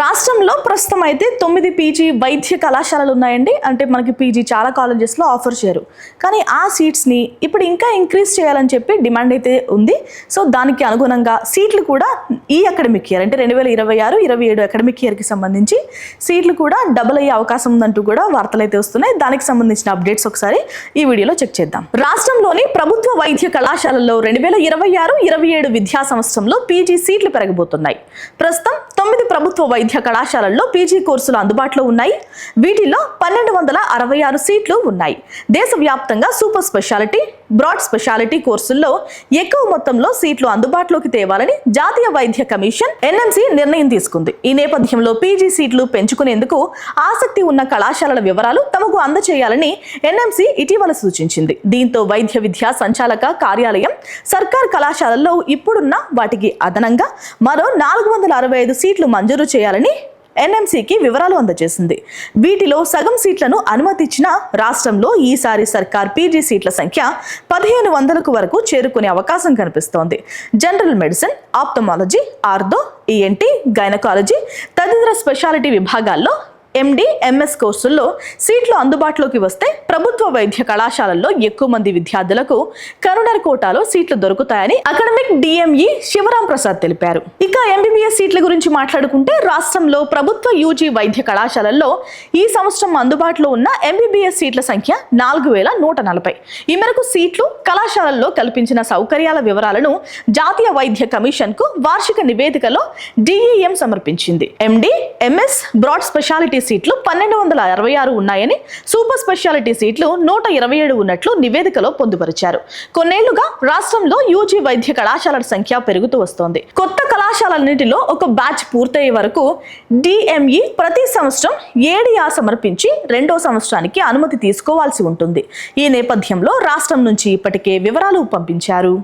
రాష్ట్రంలో ప్రస్తుతం అయితే 9 పీజీ వైద్య కళాశాలలు ఉన్నాయండి. అంటే మనకి పీజీ చాలా కాలేజెస్లో ఆఫర్ చేయరు, కానీ ఆ సీట్స్ని ఇప్పుడు ఇంకా ఇంక్రీజ్ చేయాలని చెప్పి డిమాండ్ అయితే ఉంది. సో దానికి అనుగుణంగా సీట్లు కూడా ఈ అకాడమిక్ ఇయర్ అంటే 2026-27 అకాడమిక్ ఇయర్కి సంబంధించి సీట్లు కూడా డబుల్ అయ్యే అవకాశం ఉందంటూ కూడా వార్తలు అయితే వస్తున్నాయి. దానికి సంబంధించిన అప్డేట్స్ ఒకసారి ఈ వీడియోలో చెక్ చేద్దాం. రాష్ట్రంలోని ప్రభుత్వ వైద్య కళాశాలల్లో 2026-27 విద్యా సంవత్సరంలో పీజీ సీట్లు పెరగబోతున్నాయి. ప్రస్తుతం 9 ప్రభుత్వ వైద్య కళాశాలల్లో పీజీ కోర్సులు అందుబాటులో ఉన్నాయి. వీటిలో 1266 సీట్లు ఉన్నాయి. దేశవ్యాప్తంగా సూపర్ స్పెషాలిటీ, బ్రాడ్ స్పెషాలిటీ కోర్సుల్లో ఎక్కువ మొత్తంలో సీట్లు అందుబాటులోకి తేవాలని జాతీయ వైద్య కమిషన్ ఎన్ఎంసీ నిర్ణయం తీసుకుంది. ఈ నేపథ్యంలో పీజీ సీట్లు పెంచుకునేందుకు ఆసక్తి ఉన్న కళాశాలల వివరాలు తమకు అందజేయాలని ఎన్ఎంసీ ఇటీవల సూచించింది. దీంతో వైద్య విద్యా సంచాలక కార్యాలయం సర్కార్ కళాశాలల్లో ఇప్పుడున్న వాటికి అదనంగా మరో 465 సీట్లు మంజూరు చేయాలని ఎన్ఎంసీకి వివరాలు అందజేసింది. వీటిలో సగం సీట్లను అనుమతించిన రాష్ట్రంలో ఈసారి సర్కార్ పీజీ సీట్ల సంఖ్య 1500 వరకు చేరుకునే అవకాశం కనిపిస్తోంది. General medicine, ophthalmology, ortho, ENT, gynaecology తదితర స్పెషాలిటీ విభాగాల్లో ఎండి, ఎంఎస్ కోర్సుల్లో సీట్లు అందుబాటులోకి వస్తే ప్రభుత్వ వైద్య కళాశాలల్లో ఎక్కువ మంది విద్యార్థులకు కరోనర్ కోటాలో సీట్లు దొరుకుతాయని అకాడమిక్ డిఎంఈ శివరాం ప్రసాద్ తెలిపారు. ఇక ఎంబీబీఎస్ సీట్ల గురించి మాట్లాడుకుంటే రాష్ట్రంలో ప్రభుత్వ యూజీ వైద్య కళాశాలల్లో ఈ సంవత్సరం అందుబాటులో ఉన్న ఎంబీబీఎస్ సీట్ల సంఖ్య 4140. ఈ మేరకు సీట్లు, కళాశాలల్లో కల్పించిన సౌకర్యాల వివరాలను జాతీయ వైద్య కమిషన్ కు వార్షిక నివేదికలో డిఈఎం సమర్పించింది. ఎండి, ఎంఎస్, బ్రాడ్ స్పెషాలిటీ సీట్లు 1266 ఉన్నాయని, సూపర్ స్పెషాలిటీ సీట్లు 127 ఉన్నట్లు నివేదికలో పొందుపరిచారు. కొన్నేళ్లుగా రాష్ట్రంలో యూజీ వైద్య కళాశాలల సంఖ్య పెరుగుతూ వస్తోంది. కొత్త కళాశాలన్నింటిలో ఒక బ్యాచ్ పూర్తయ్యే వరకు డిఎంఈ ప్రతి సంవత్సరం ఏడీఆర్ సమర్పించి 2వ సంవత్సరానికి అనుమతి తీసుకోవాల్సి ఉంటుంది. ఈ నేపథ్యంలో రాష్ట్రం నుంచి ఇప్పటికే వివరాలు పంపించారు.